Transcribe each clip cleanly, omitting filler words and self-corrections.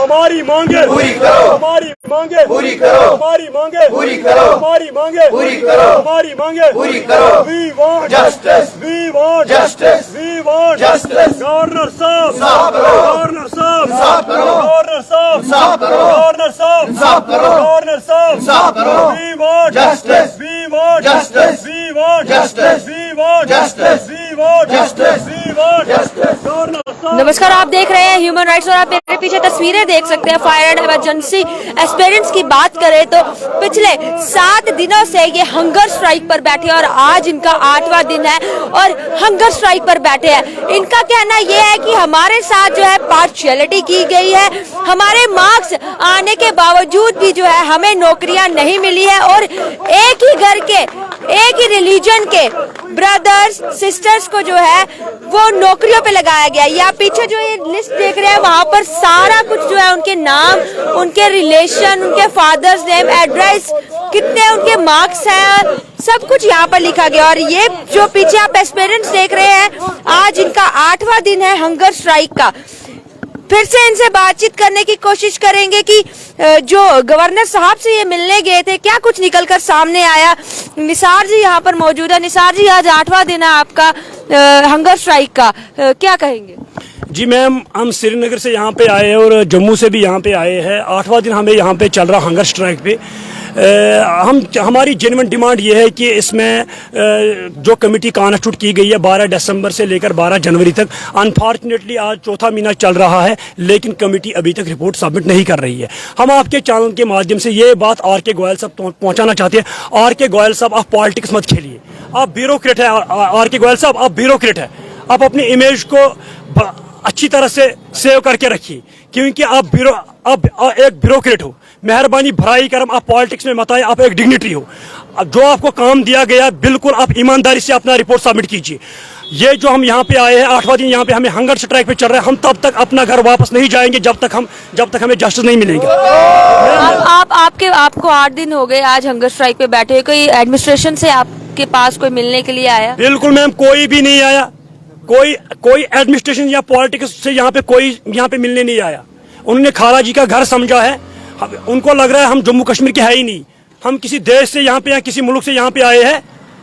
हमारी मांगे पूरी करो, हमारी मांगे पूरी करो, हमारी मांगे पूरी करो, हमारी मांगे पूरी करो, हमारी मांगे पूरी करो। We want Justice, we want justice, we want justice. Governor साहब इंसाफ करो, गवर्नर साहब इंसाफ करो, गवर्नर साहब इंसाफ करो, गवर्नर साहब इंसाफ करो, गवर्नर साहब इंसाफ करो। We want Justice, we want justice, we want justice, we want justice, we want justice, we want justice. Governor साहब। नमस्कार, आप देख रहे हैं ह्यूमन राइट्स और आप मेरे पीछे तस्वीरें देख सकते हैं। फायर एंड इमरजेंसी एस्पिरेंट्स की बात करें तो पिछले 7 दिनों से ये हंगर स्ट्राइक पर बैठे हैं और आज इनका 8वां दिन है और हंगर स्ट्राइक पर बैठे हैं। इनका कहना ये है कि हमारे साथ जो है पार्शियलिटी की गई है, हमारे मार्क्स आने के बावजूद भी जो है हमें नौकरियां नहीं मिली है और एक ही घर के एक ही रिलीजन के ब्रदर्स सिस्टर्स को जो है वो नौकरियों पे लगाया गया। या पीछे जो ये लिस्ट देख रहे हैं वहां पर सारा कुछ जो है उनके नाम, उनके रिलेशन, उनके फादर्स नेम, एड्रेस, कितने उनके मार्क्स हैं, सब कुछ यहाँ पर लिखा गया। और ये जो पीछे आप एस्पिरेंट्स देख रहे हैं, आज इनका 8वां दिन है हंगर स्ट्राइक का। फिर से इनसे बातचीत करने की कोशिश करेंगे कि जो गवर्नर साहब से ये मिलने गए थे क्या कुछ निकलकर सामने आया। निसार जी यहाँ पर मौजूद है। निसार जी, आज 8वां दिन है आपका हंगर स्ट्राइक का, क्या कहेंगे? जी मैम, हम श्रीनगर से यहाँ पे आए हैं और जम्मू से भी यहाँ पे आए हैं। 8वां दिन हमें यहाँ पे चल रहा हंगर स्ट्राइक पे। हमारी जेन्युइन डिमांड ये है कि इसमें जो कमेटी कॉन्स्टिट्यूट की गई है 12 दिसंबर से लेकर 12 जनवरी तक, अनफॉर्चुनेटली आज चौथा महीना चल रहा है लेकिन कमेटी अभी तक रिपोर्ट सबमिट नहीं कर रही है। हम आपके चैनल के माध्यम से ये बात आर.के. गोयल साहब पहुँचाना चाहते हैं। आर.के. गोयल साहब, आप पॉलिटिक्स मत खेलिए, आप ब्यूरोक्रेट है। आर.के. गोयल साहब, आप ब्यूरोक्रेट है। आप अपनी इमेज को अच्छी तरह से सेव करके रखिए क्योंकि आप एक ब्यूरोक्रेट हो। मेहरबानी भराई करम, आप पॉलिटिक्स में मत आए, आप एक डिग्निटरी हो। जो आपको काम दिया गया बिल्कुल आप ईमानदारी से अपना रिपोर्ट सबमिट कीजिए। ये जो हम यहाँ पे आए हैं 8वां दिन यहाँ पे हमें हंगर स्ट्राइक पे चल रहा है, हम तब तक अपना घर वापस नहीं जाएंगे जब तक हमें जस्टिस नहीं मिलेंगे। आपको 8 दिन हो गए आज हंगर स्ट्राइक पे बैठे हुए। कोई एडमिनिस्ट्रेशन से आपके पास कोई मिलने के लिए आया? बिल्कुल मैम, कोई भी नहीं आया। कोई एडमिनिस्ट्रेशन या पॉलिटिक्स से यहाँ पे मिलने नहीं आया। उन्होंने खाला जी का घर समझा है। उनको लग रहा है हम जम्मू कश्मीर के है ही नहीं, हम किसी देश से यहाँ पे या किसी मुल्क से यहाँ पे आए हैं।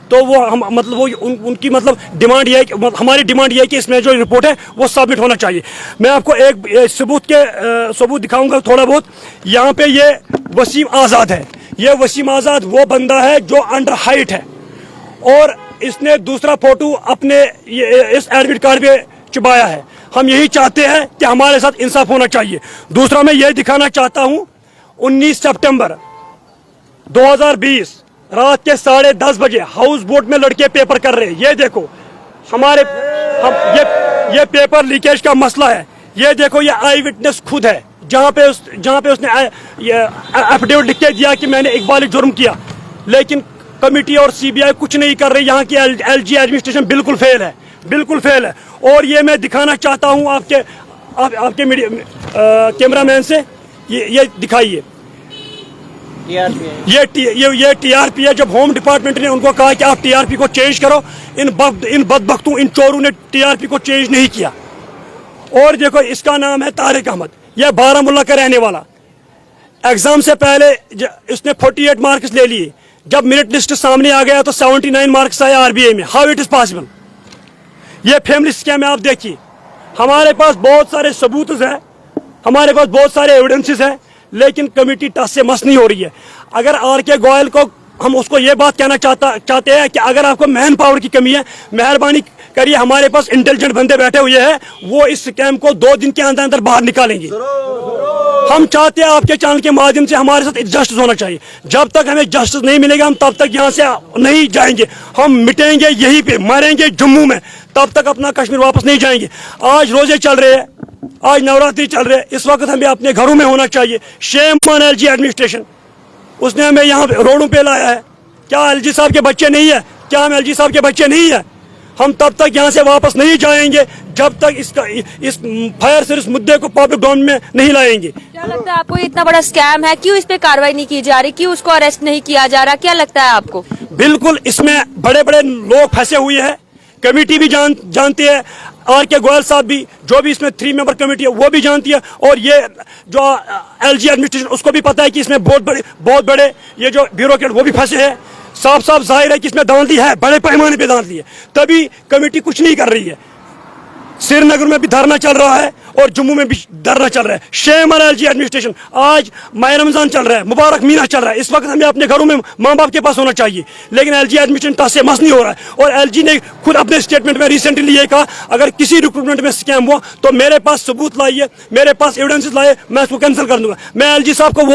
तो वो हम मतलब वो उनकी मतलब डिमांड ये है कि हमारी डिमांड ये है कि इसमें जो रिपोर्ट है वो सबमिट होना चाहिए। मैं आपको एक सबूत दिखाऊंगा थोड़ा बहुत। यहाँ पे ये वसीम आज़ाद है। ये वसीम आज़ाद वो बंदा है जो अंडर हाइट है और इसने दूसरा फोटो अपने इस एडमिट कार्ड पे चिपकाया है। हम यही चाहते हैं कि हमारे साथ इंसाफ होना चाहिए। दूसरा मैं ये दिखाना चाहता हूँ, 19 सितंबर 2020 रात के 10:30 बजे हाउस बोट में लड़के पेपर कर रहे हैं। ये देखो ये पेपर लीकेज का मसला है। ये देखो, ये आई विटनेस खुद है जहाँ पे उसने एफिडेविट लिख के दिया कि मैंने इकबाली जुर्म किया, लेकिन कमिटी और सीबीआई कुछ नहीं कर रही। यहाँ की एलजी एडमिनिस्ट्रेशन बिल्कुल फेल है, बिल्कुल फेल है। और ये मैं दिखाना चाहता हूँ आपके मीडिया कैमरामैन से, ये दिखाइए। ये टीआरपी है। जब होम डिपार्टमेंट ने उनको कहा कि आप टीआरपी को चेंज करो, इन बदबख्तों, इन चोरों ने टीआरपी को चेंज नहीं किया। और देखो, इसका नाम है तारिक अहमद। यह बारामूला का रहने वाला। एग्जाम से पहले इसने 48 मार्क्स ले लिए। जब मेरिट लिस्ट सामने आ गया तो 79 मार्क्स आया आरबीआई में। How it is possible? ये फैमिली स्कैम है। आप देखिए, हमारे पास बहुत सारे सबूत हैं, हमारे पास बहुत सारे एविडेंसेस हैं, लेकिन कमेटी टस से मस नहीं हो रही है। अगर आर.के. गोयल को हम उसको ये बात कहना चाहते हैं कि अगर आपको मैन पावर की कमी है, मेहरबानी करिए, हमारे पास इंटेलिजेंट बंदे बैठे हुए हैं, वो इस स्कैम को 2 दिन के अंदर बाहर निकालेंगे। हम चाहते हैं आपके चैनल के माध्यम से हमारे साथ जस्टिस होना चाहिए। जब तक हमें जस्टिस नहीं मिलेगा हम तब तक यहाँ से नहीं जाएंगे। हम मिटेंगे यहीं पे, मरेंगे जम्मू में, तब तक अपना कश्मीर वापस नहीं जाएंगे। आज रोजे चल रहे हैं, आज नवरात्रि चल रहे हैं, इस वक्त हमें अपने घरों में होना चाहिए। शेम ऑन एलजी एडमिनिस्ट्रेशन, उसने हमें यहाँ रोडों पे लाया है। क्या एलजी साहब के बच्चे नहीं है? क्या हम एलजी साहब के बच्चे नहीं है? हम तब तक यहाँ से वापस नहीं जाएंगे जब तक इस फायर सर्विस मुद्दे को पब्लिक डोमेन में नहीं लाएंगे। क्या लगता है आपको, इतना बड़ा स्कैम है, क्यों इस पे कार्रवाई नहीं की जा रही, क्यों उसको अरेस्ट नहीं किया जा रहा, क्या लगता है आपको? बिल्कुल, इसमें बड़े बड़े लोग फंसे हुए हैं। कमेटी भी जानती है, आर के गोयल साहब भी, जो भी इसमें 3 मेंबर कमेटी है वो भी जानती है, और ये जो एलजी एडमिनिस्ट्रेशन उसको भी पता है कि इसमें बहुत बड़े ये जो ब्यूरोक्रेट वो भी फंसे हैं। साफ साफ जाहिर है कि इसमें धांधली है, बड़े पैमाने पे धांधली है, तभी कमेटी कुछ नहीं कर रही है। श्रीनगर में भी धरना चल रहा है और जम्मू में भी धरना चल रहा है। Shame on LG administration. आज माह रमजान चल रहा है, मुबारक महीना चल रहा है, इस वक्त हमें अपने घरों में माँ बाप के पास होना चाहिए, लेकिन एलजी एडमिनिस्ट्रेशन टस से मस नहीं हो रहा है। और एलजी ने खुद अपने स्टेटमेंट में रिसेंटली ये कहा, अगर किसी रिक्रूटमेंट में स्कैम हुआ तो मेरे पास सबूत लाइए, मेरे पास एविडेंसेस लाइए, मैं उसको कैंसिल कर दूंगा। मैं एलजी साहब को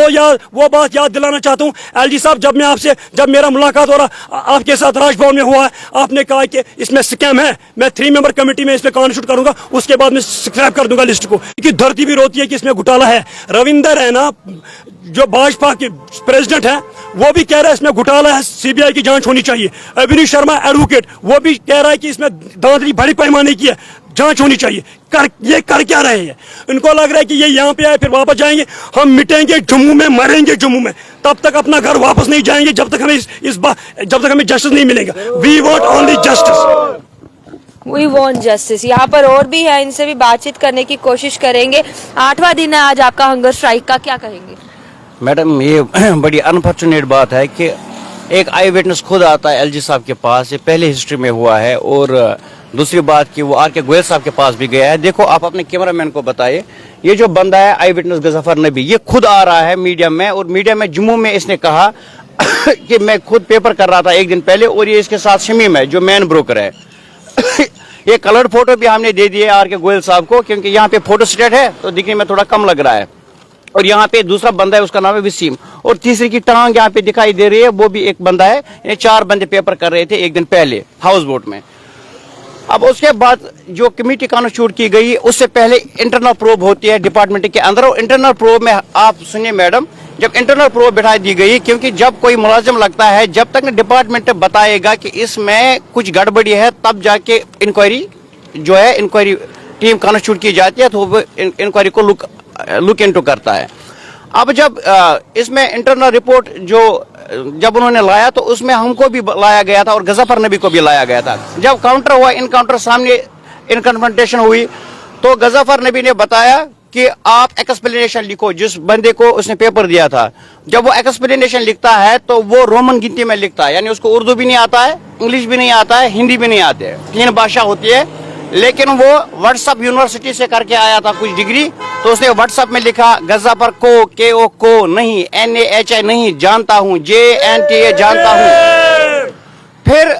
वो बात याद दिलाना चाहता हूँ। एलजी साहब, जब मेरा मुलाकात हो रहा आपके साथ राजभवन में हुआ है, आपने कहा कि इसमें स्कैम है, मैं 3 मेंबर कमेटी में इसमें कॉन्स्टिट्यूट करूंगा, उसके बाद मैं स्क्रैप कर दूंगा लिस्ट को, कि धरती भी रोती है कि इसमें घोटाला है। रविंदर है ना, जो भाजपा के प्रेसिडेंट है, वो भी कह रहा है इसमें घोटाला है, सीबीआई की जांच होनी चाहिए। अभिनीश शर्मा एडवोकेट, वो भी कह रहा है कि इसमें धांधली बड़ी पैमाने की है, जांच होनी चाहिए। ये कर क्या रहे हैं? इनको लग रहा है कि ये यहाँ पे आए फिर वापस जाएंगे, हम मिटेंगे जम्मू में, मरेंगे जम्मू में, तब तक अपना घर वापस नहीं जाएंगे जब तक हमें जस्टिस नहीं मिलेगा। We want only justice. We want justice। यहाँ पर और भी है, इनसे भी बातचीत करने की कोशिश करेंगे। 8वां दिन है आज आपका हंगर स्ट्राइक का, क्या कहेंगे? मैडम, ये बड़ी अनफॉर्चुनेट बात है कि एक आई विटनेस खुद आता है एलजी साहब के पास, ये पहले हिस्ट्री में हुआ है। और दूसरी बात कि वो आर के गोयल साहब के पास भी गया है। देखो, आप अपने कैमरामैन को बताइए, ये जो बंदा है आई विटनेस गजफर नबी, ये खुद आ रहा है मीडिया में, और मीडिया में जम्मू में इसने कहा कि मैं खुद पेपर कर रहा था एक दिन पहले, और ये इसके साथ शमीम है जो मैन ब्रोकर है। ये कलर्ड फोटो भी हमने दे दिए आर के गोयल साहब को, क्योंकि यहाँ पे फोटो स्टेट है तो दिखने में थोड़ा कम लग रहा है। और यहाँ पे दूसरा बंदा है, उसका नाम है वसीम, और तीसरी की टांग यहाँ पे दिखाई दे रही है, वो भी एक बंदा है। ये 4 बंदे पेपर कर रहे थे एक दिन पहले हाउस बोट में। अब उसके बाद जो कमेटी कॉन्स्टिट्यूट की गई, उससे पहले इंटरनल प्रोब होती है डिपार्टमेंट के अंदर, और इंटरनल प्रोब में आप सुनिए मैडम, जब इंटरनल प्रोब बिठा दी गई, क्योंकि जब कोई मुलाजिम लगता है, जब तक डिपार्टमेंट बताएगा कि इसमें कुछ गड़बड़ी है, तब जाके इंक्वायरी जो है, इंक्वायरी टीम कॉन्स्टिट्यूट की जाती है, तो वो इंक्वायरी को लुक इनटू करता है। अब जब इसमें इंटरनल रिपोर्ट जब उन्होंने लाया, तो उसमें हमको भी लाया गया था और गजफर नबी को भी लाया गया था। जब काउंटर हुआ, इनकाउंटर सामने इनकन्फ्रंटेशन हुई, तो गजफर नबी ने बताया कि आप एक्सप्लेनेशन लिखो, जिस बंदे को उसने पेपर दिया था। जब वो एक्सप्लेनेशन लिखता है तो वो रोमन गिनती में लिखता है, यानी उसको उर्दू भी नहीं आता है, इंग्लिश भी नहीं आता है, हिंदी भी नहीं आती है, 3 भाषा होती है। लेकिन वो व्हाट्सएप यूनिवर्सिटी से करके आया था कुछ डिग्री, तो उसने व्हाट्सएप में लिखा गजफर को नहीं, NAHI नहीं, जानता हूँ, JNTA जानता हूँ। फिर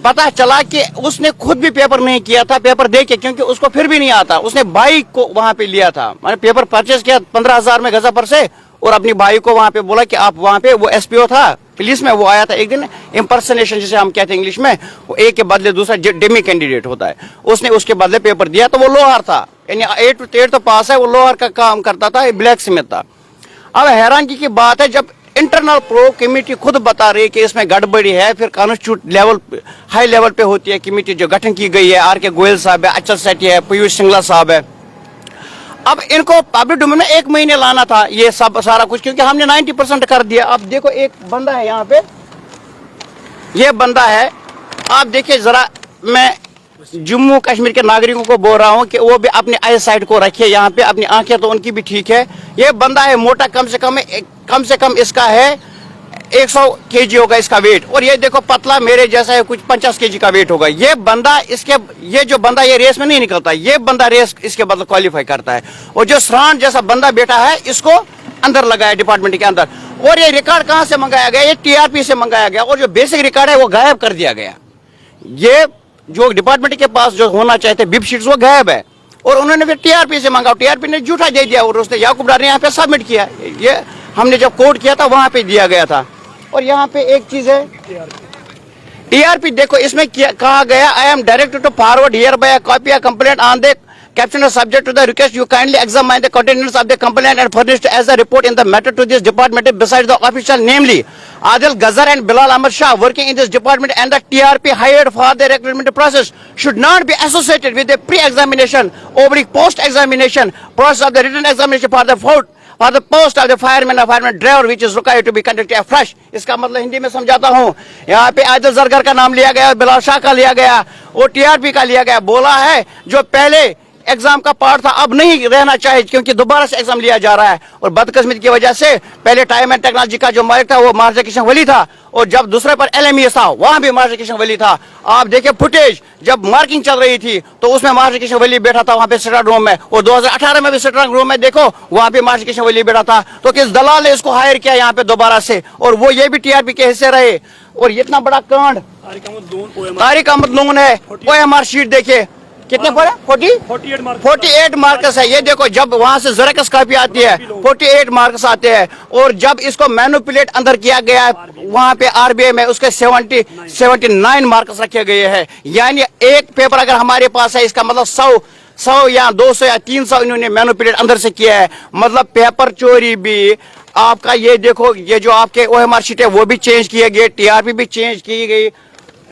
पता चला कि उसने खुद भी पेपर नहीं किया था, पेपर दे के, क्योंकि उसको फिर भी नहीं आता। उसने भाई को वहां पे लिया था, मैंने पेपर परचेज किया 15,000 में गजफर से, और अपनी भाई को वहां पे बोला कि आप वहां पे, वो SPO था पुलिस में, वो आया था एक दिन, इम्पर्सनेशन जिसे हम कहते हैं इंग्लिश में, वो एक के बदले दूसरा डेमी कैंडिडेट होता है, उसने उसके बदले पेपर दिया। तो वो लोहार था, यानी 8 तो पास है, वो लोहार का काम करता था, ब्लैक स्मिथ था। अब हैरानगी की बात है, जब इंटरनल प्रो कमेटी खुद बता रही कि इसमें गड़बड़ी है, फिर कॉन्स्टिट्यूट लेवल, हाई लेवल पे होती है कमेटी जो गठन की गई है, आर के गोयल साहब है, अचल सेठी है, पीयूष सिंगला साहब है। अब इनको पब्लिक डोमेन में 1 महीने लाना था ये सब सारा कुछ, क्योंकि हमने 90% कर दिया। अब देखो, एक बंदा है यहाँ पे, ये बंदा है, आप देखिए जरा, मैं जम्मू कश्मीर के नागरिकों को बोल रहा हूँ कि वो भी अपनी आई साइड को रखिए, यहाँ पे अपनी आंखें तो उनकी भी ठीक है। ये बंदा है मोटा, कम से कम इसका है 100 kg होगा इसका वेट, और ये देखो पतला मेरे जैसा है, कुछ 50 kg का वेट होगा। ये बंदा ये जो बंदा ये रेस में नहीं निकलता, ये बंदा रेस इसके बदले क्वालिफाई करता है। और जो सरान जैसा बंदा बैठा है, इसको अंदर लगाया डिपार्टमेंट के अंदर। और ये रिकॉर्ड कहाँ से मंगाया गया? ये TRP से मंगाया गया, और जो बेसिक रिकॉर्ड है वो गायब कर दिया गया। ये जो डिपार्टमेंट के पास जो होना चाहते बिप शीट्स, वो गायब है, और उन्होंने फिर TRP से मंगा, TRP ने झूठा दे दिया, और उसने याकूब डार ने यहाँ पे सबमिट किया। ये हमने जब कोर्ट किया था वहां पे दिया गया था। और यहाँ पे एक चीज है, TRP देखो, इसमें कहा गया, I am directed to forward here by copy of complaint on the caption is subject to the request. You kindly examine the contents of the complaint and furnish as a report in the matter to this department. Besides the official, namely Adil Gazar and Bilal Ahmad Shah, working in this department, and the TRP hired for the recruitment process, should not be associated with the pre-examination or post-examination process of the written examination for the for the post of the fireman driver which is required to be conducted fresh. इसका मतलब हिंदी में समझाता हूँ, यहाँ पे आदिल जरगर का नाम लिया गया, बिलाल शाह का लिया गया और टीआरपी का लिया गया। बोला है जो पहले एग्जाम का पार्ट था अब नहीं रहना चाहिए क्योंकि दोबारा से एग्जाम लिया जा रहा है। और बदकिस्मती की वजह से पहले टाइम एंड टेक्नोलॉजी का जो मालिक था वो मार्जा किशन वली था, और जब दूसरे पर LMES था वहां भी मार्जा किशन वली था। आप देखिए फुटेज, जब मार्किंग चल रही थी तो उसमें मार्जा किशन वली बैठा था वहां पे स्ट्रांग रूम में, और 2018 में भी स्ट्रांग रूम में देखो वहां पे मार्जा किशन वली बैठा था। तो किस दलाल ने इसको हायर किया यहाँ पे दोबारा से, और वो ये भी TRP के हिस्से रहे। और इतना बड़ा कांड तारिक अहमद लोन है, OMR शीट देखिए कितने पर है, 48 मार्क्स है। ये देखो जब वहां से जेरॉक्स कॉपी आती है 48 मार्क्स आते हैं, और जब इसको मैनिपुलेट अंदर किया गया है वहां पे RBI में उसके 79 मार्क्स रखे गए हैं। यानी एक पेपर अगर हमारे पास है इसका मतलब 100 या 200 या 300 इन्होंने मैनिपुलेट अंदर से किया है। मतलब पेपर चोरी भी आपका, ये देखो ये जो आपके OMR शीट है वो भी चेंज किए गए, TRP भी चेंज की गई।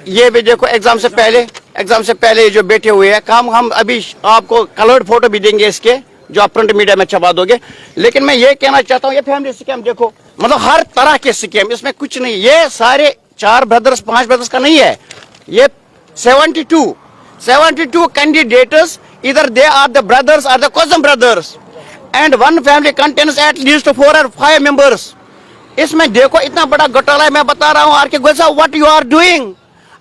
ये भी देखो एग्जाम से पहले जो बैठे हुए हैं काम, हम अभी आपको कलर्ड फोटो भी देंगे इसके जो आप प्रिंट मीडिया में छपा दोगे। लेकिन मैं ये कहना चाहता हूँ ये फैमिली स्कैम देखो, मतलब हर तरह के स्कैम, इसमें कुछ नहीं, ये सारे 4 ब्रदर्स 5 ब्रदर्स का नहीं है, ये 72 कैंडिडेट्स, इधर they are the brothers are the cousin brothers and one family contains at least 4 or 5 members. इसमें देखो इतना बड़ा घोटाला है। मैं बता रहा हूँ आर के गोयल साहब व्हाट यू आर डूइंग।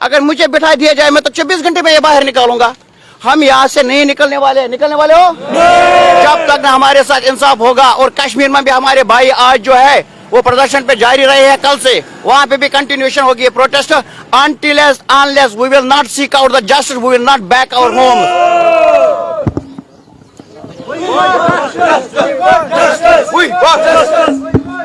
अगर मुझे बिठा दिया जाए मैं तो 24 घंटे में ये बाहर निकालूंगा। हम यहाँ से नहीं निकलने वाले हो जब तक न हमारे साथ इंसाफ होगा। और कश्मीर में भी हमारे भाई आज जो है वो प्रदर्शन पे जारी रहे हैं, कल से वहां पे भी कंटिन्यूएशन होगी protest. Unless we will not seek out the justice we will not back our home.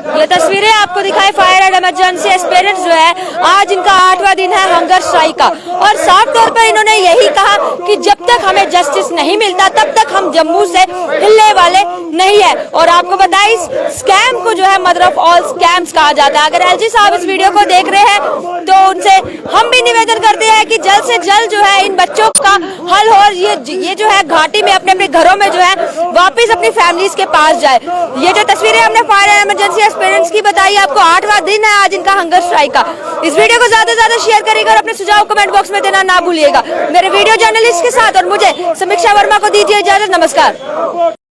ये तस्वीरें आपको दिखाई फायर एंड इमरजेंसी एस्पिरेंट्स जो है आज इनका 8वां दिन है हंगर स्ट्राइक का, और साफ तौर पर इन्होंने यही कहा कि जब तक हमें जस्टिस नहीं मिलता तब तक हम जम्मू से हिलने वाले नहीं है। और आपको बताएं इस स्कैम को जो है मदर ऑफ ऑल स्कैम्स कहा जाता है। अगर LG साहब इस वीडियो को देख रहे हैं तो उनसे हम भी निवेदन करते हैं कि जल्द से जल्द जो है इन बच्चों का हल हो, ये जो है घाटी में अपने अपने घरों में जो है वापिस अपनी फैमिलीज के पास जाए। ये जो तस्वीरें हमने फायर एंड इमरजेंसी पेरेंट्स की बताइए, आपको 8वां दिन है आज इनका हंगर स्ट्राइक का। इस वीडियो को ज्यादा से ज्यादा शेयर करिएगा और अपने सुझाव कमेंट बॉक्स में देना ना भूलिएगा। मेरे वीडियो जर्नलिस्ट के साथ और मुझे समीक्षा वर्मा को दीजिए इजाजत। नमस्कार।